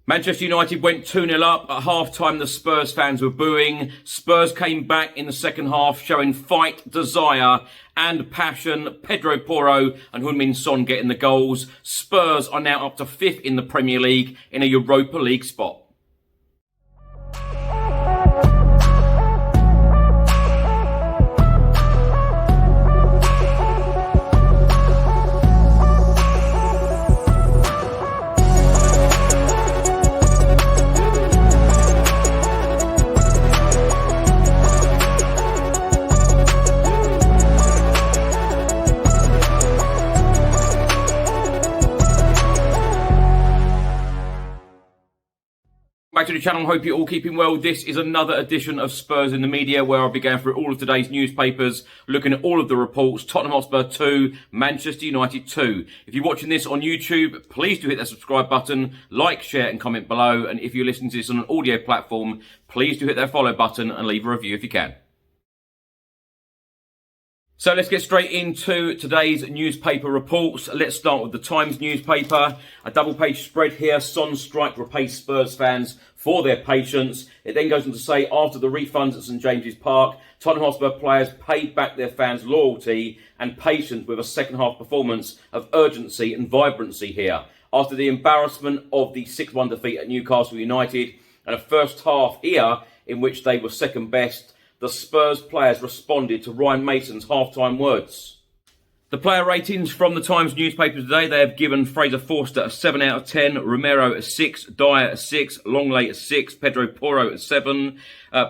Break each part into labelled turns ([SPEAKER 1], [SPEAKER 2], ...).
[SPEAKER 1] Manchester United went 2-0 up. At half-time, the Spurs fans were booing. Spurs came back in the second half, showing fight, desire and passion. Pedro Porro and Heung-min Son getting the goals. Spurs are now up to 5th in the Premier League in a Europa League spot. Back to the channel, hope you're all keeping well. This is another edition of Spurs in the Media, where I'll be going through all of today's newspapers, looking at all of the reports. Tottenham Hotspur 2, Manchester United 2. If you're watching this on YouTube, please do hit that subscribe button, like, share and comment below. And if you're listening to this on an audio platform, please do hit that follow button and leave a review if you can. So let's get straight into today's newspaper reports. Let's start with the Times newspaper. A double-page spread here. Son's strike repays Spurs fans for their patience. It then goes on to say, after the refunds at St James's Park, Tottenham Hotspur players paid back their fans' loyalty and patience with a second-half performance of urgency and vibrancy here. After the embarrassment of the 6-1 defeat at Newcastle United and a first half here in which they were second best, the Spurs players responded to Ryan Mason's half-time words. The player ratings from the Times newspaper today, they have given Fraser Forster a 7 out of 10, Romero a 6, Dyer a 6, Longley a 6, Pedro Porro a 7,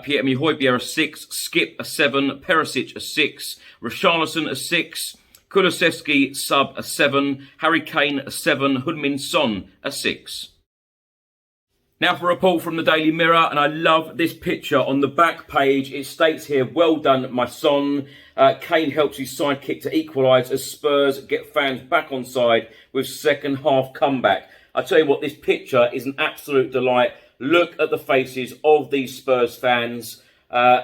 [SPEAKER 1] Pierre-Emile Højbjerg a 6, Skip a 7, Perisic a 6, Richarlison a 6, Kulusevski sub a 7, Harry Kane a 7, Heung-min Son a 6. Now for a report from the Daily Mirror, and I love this picture on the back page. It states here, well done, my son. Kane helps his sidekick to equalise as Spurs get fans back on side with second half comeback. I tell you what, this picture is an absolute delight. Look at the faces of these Spurs fans.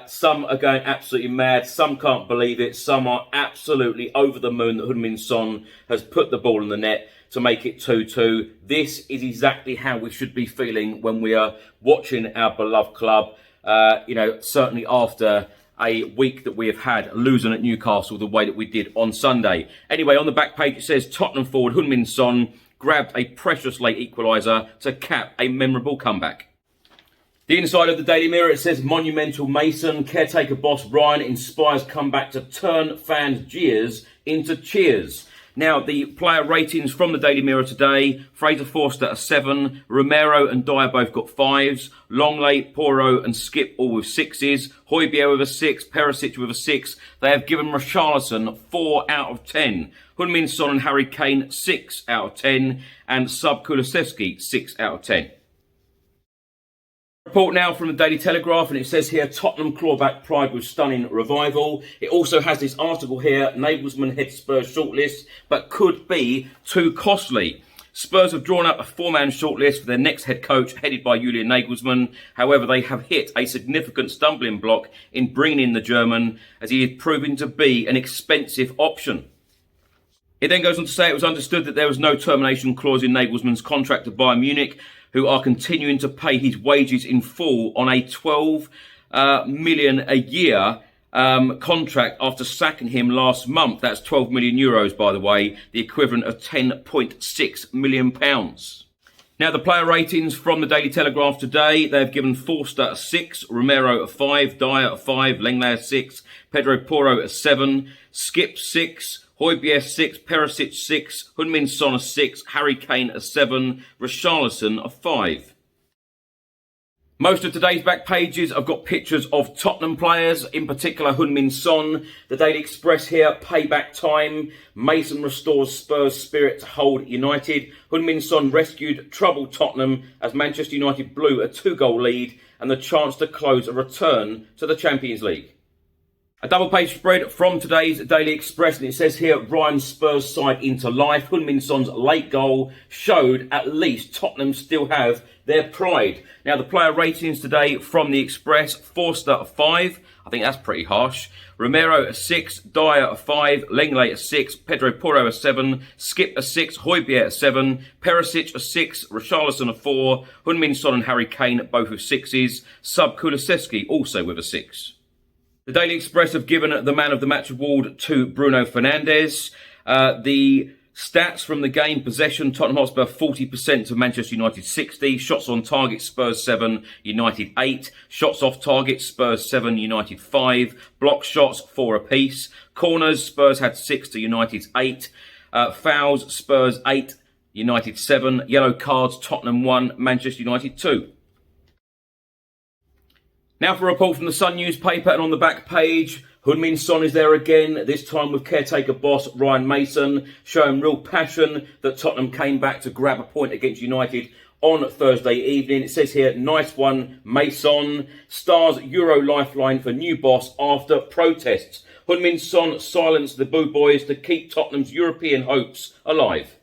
[SPEAKER 1] Some are going absolutely mad. Some can't believe it. Some are absolutely over the moon that Heung-min Son has put the ball in the net to make it 2-2. This is exactly how we should be feeling when we are watching our beloved club. Certainly after a week that we have had losing at Newcastle the way that we did on Sunday. Anyway, on the back page it says Tottenham forward Heung-min Son grabbed a precious late equaliser to cap a memorable comeback. The inside of the Daily Mirror, it says monumental Mason, caretaker boss Ryan inspires comeback to turn fans' jeers into cheers. Now, the player ratings from the Daily Mirror today, Fraser Forster a 7, Romero and Dyer both got 5s, Longley, Porro and Skip all with 6s, Højbjerg with a 6, Perisic with a 6. They have given Richarlison 4 out of 10, Heung-min Son and Harry Kane 6 out of 10, and Sub Kulusevski 6 out of 10. Report now from the Daily Telegraph, and it says here, Tottenham clawback pride with stunning revival. It also has this article here, Nagelsmann heads Spurs shortlist, but could be too costly. Spurs have drawn up a 4-man shortlist for their next head coach, headed by Julian Nagelsmann. However, they have hit a significant stumbling block in bringing in the German, as he is proving to be an expensive option. It then goes on to say it was understood that there was no termination clause in Nagelsmann's contract to Bayern Munich, who are continuing to pay his wages in full on a 12 million a year contract after sacking him last month. That's 12 million euros, by the way, the equivalent of 10.6 million pounds. Now, the player ratings from the Daily Telegraph today, they've given Forster a 6, Romero a 5, Dyer a 5, Longley a 6, Pedro Porro a 7, Skip 6, Højbjerg 6, Perisic 6, Heung-min Son a 6, Harry Kane a 7, Richarlison a 5. Most of today's back pages have got pictures of Tottenham players, in particular Heung-min Son. The Daily Express here, payback time. Mason restores Spurs' spirit to hold United. Heung-min Son rescued troubled Tottenham as Manchester United blew a 2-goal lead and the chance to close a return to the Champions League. A double-page spread from today's Daily Express, and it says here, Ryan's Spurs side into life. Heung-min Son's late goal showed at least Tottenham still have their pride. Now, the player ratings today from the Express, Forster a 5. I think that's pretty harsh. Romero a 6, Dyer a 5, Lenglet a 6, Pedro Porro a 7, Skip a 6, Højbjerg a 7, Perisic a 6, Richarlison a 4, Heung-min Son and Harry Kane both with 6s, Sub Kulusevski also with a 6. The Daily Express have given the Man of the Match award to Bruno Fernandes. The stats from the game: possession, Tottenham Hotspur 40% to Manchester United 60. Shots on target, Spurs 7, United 8. Shots off target, Spurs 7, United 5. Block shots, 4 apiece. Corners, Spurs had 6 to United's 8. Fouls, Spurs 8, United 7. Yellow cards, Tottenham 1, Manchester United 2. Now for a report from the Sun newspaper, and on the back page, Heung-min Son is there again, this time with caretaker boss Ryan Mason, showing real passion that Tottenham came back to grab a point against United on Thursday evening. It says here, nice one, Mason. Stars Euro lifeline for new boss after protests. Heung-min Son silenced the Boo Boys to keep Tottenham's European hopes alive.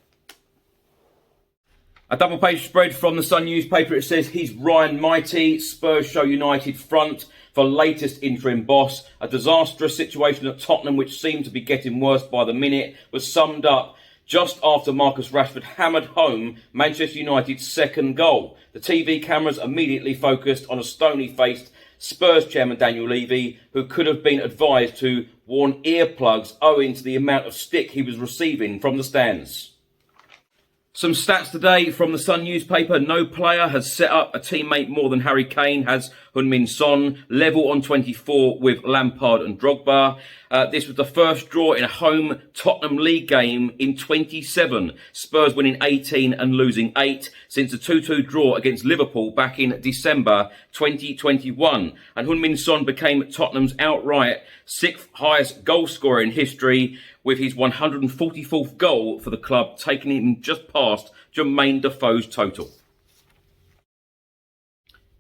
[SPEAKER 1] A double-page spread from the Sun newspaper. It says, he's Ryan Mighty. Spurs show United front for latest interim boss. A disastrous situation at Tottenham, which seemed to be getting worse by the minute, was summed up just after Marcus Rashford hammered home Manchester United's second goal. The TV cameras immediately focused on a stony-faced Spurs chairman Daniel Levy, who could have been advised to worn earplugs owing to the amount of stick he was receiving from the stands. Some stats today from the Sun newspaper. No player has set up a teammate more than Harry Kane has Heung-min Son, level on 24 with Lampard and Drogba. This was the first draw in a home Tottenham League game in 27. Spurs winning 18 and losing 8 since a 2-2 draw against Liverpool back in December 2021. And Heung-min Son became Tottenham's outright 6th highest goal scorer in history, with his 144th goal for the club, taking him just past Jermaine Defoe's total.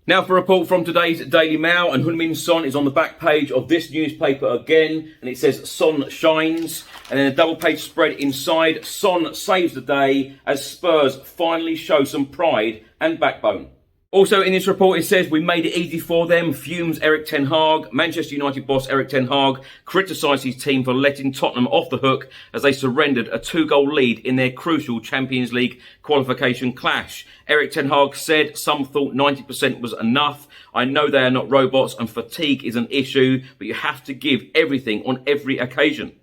[SPEAKER 1] Now for a report from today's Daily Mail, and Heung-min Son is on the back page of this newspaper again, and it says Son shines, and then a double page spread inside. Son saves the day as Spurs finally show some pride and backbone. Also in this report, it says, we made it easy for them. Fumes Erik ten Hag. Manchester United boss Erik ten Hag criticised his team for letting Tottenham off the hook as they surrendered a 2-goal lead in their crucial Champions League qualification clash. Erik ten Hag said some thought 90% was enough. I know they are not robots and fatigue is an issue, but you have to give everything on every occasion.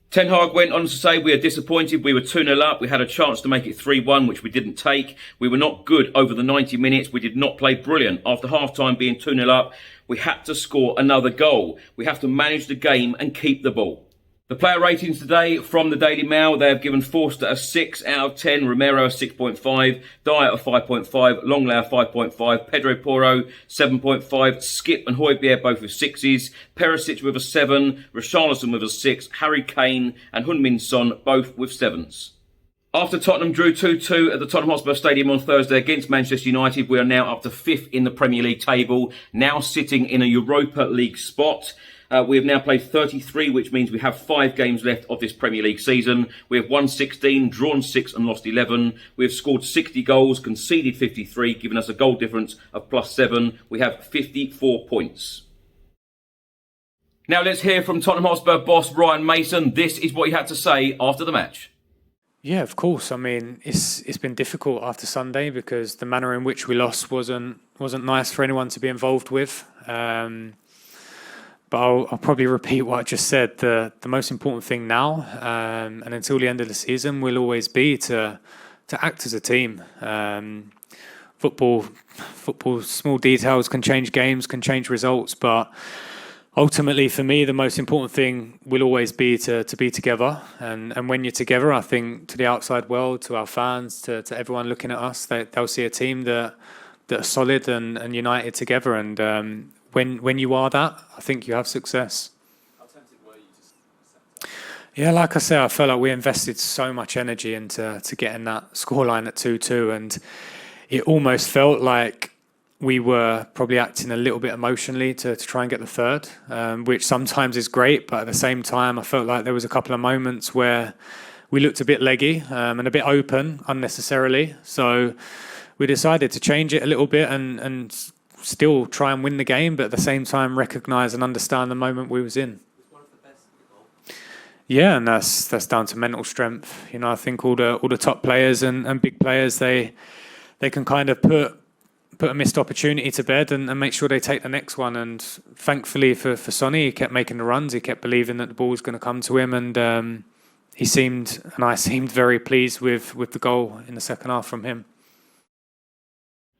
[SPEAKER 1] Ten Hag went on to say, we are disappointed. We were 2-0 up. We had a chance to make it 3-1, which we didn't take. We were not good over the 90 minutes. We did not play brilliant. After half-time being 2-0 up, we had to score another goal. We have to manage the game and keep the ball. The player ratings today from the Daily Mail, they have given Forster a 6 out of 10, Romero a 6.5, Dyer a 5.5, Longley a 5.5, Pedro Porro 7.5, Skip and Højbjerg both with 6s, Perisic with a 7, Richarlison with a 6, Harry Kane and Heung-min Son both with 7s. After Tottenham drew 2-2 at the Tottenham Hotspur Stadium on Thursday against Manchester United, we are now up to 5th in the Premier League table, now sitting in a Europa League spot. We have now played 33, which means we have 5 games left of this Premier League season. We have won 16, drawn 6 and lost 11. We have scored 60 goals, conceded 53, giving us a goal difference of +7. We have 54 points. Now let's hear from Tottenham Hotspur boss Ryan Mason. This is what he had to say after the match.
[SPEAKER 2] Yeah, of course. I mean, it's been difficult after Sunday because the manner in which we lost wasn't nice for anyone to be involved with. But I'll probably repeat what I just said. The most important thing now, and until the end of the season, will always be to act as a team. Football, small details can change games, can change results, but ultimately, for me, the most important thing will always be to be together. And when you're together, I think to the outside world, to our fans, to everyone looking at us, they'll see a team that are solid and united together. And when you are that, I think you have success.
[SPEAKER 3] How tempted were you to?
[SPEAKER 2] Yeah, like I said, I felt like we invested so much energy into getting that scoreline at 2-2, and it almost felt like we were probably acting a little bit emotionally to try and get the third, which sometimes is great, but at the same time, I felt like there was a couple of moments where we looked a bit leggy and a bit open unnecessarily. So we decided to change it a little bit and still try and win the game, but at the same time recognise and understand the moment we was in. Yeah, and that's down to mental strength. You know, I think all the top players and big players, they can kind of put a missed opportunity to bed and make sure they take the next one. And thankfully for Sonny, he kept making the runs. He kept believing that the ball was going to come to him, and I seemed very pleased with the goal in the second half from him.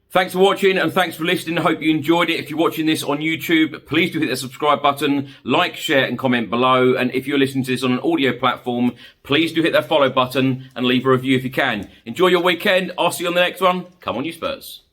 [SPEAKER 1] Thanks for watching and thanks for listening. I hope you enjoyed it. If you're watching this on YouTube, please do hit the subscribe button, like, share and comment below. And if you're listening to this on an audio platform, please do hit that follow button and leave a review if you can. Enjoy your weekend. I'll see you on the next one. Come on, you Spurs.